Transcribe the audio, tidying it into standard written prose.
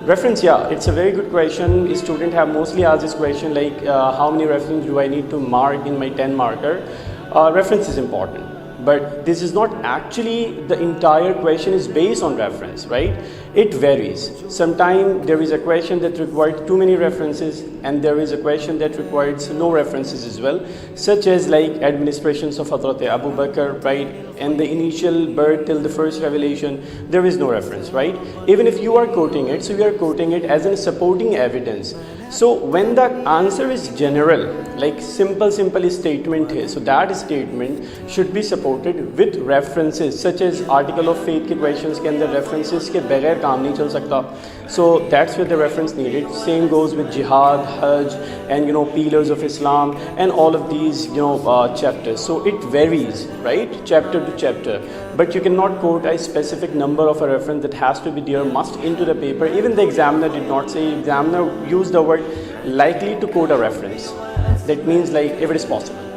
Reference, yeah, it's a very good question. Students have mostly asked this question like how many references do I need to mark in my 10 marker? Reference is important, but this is not actually the entire question is based on reference, right? It varies. Sometimes there is a question that requires too many references and there is a question that requires no references as well, such as like administrations of Hazrat Abu Bakr, right? And the initial birth till the first revelation, there is no reference, right? Even if you are quoting it, so you are quoting it as a supporting evidence. So when the answer is general, like simple statement है, so that statement should be supported with references such as article of faith के questions के अंदर references के बगैर काम नहीं चल सकता. So that's where the reference needed. Same goes with jihad, hajj, and pillars of Islam and all of these chapters. So it varies, right, chapter to chapter. But you cannot quote a specific number of a reference that has to be there, must into the paper. Even the examiner did not say. Examiner used the word likely to quote a reference. That means like if it is possible.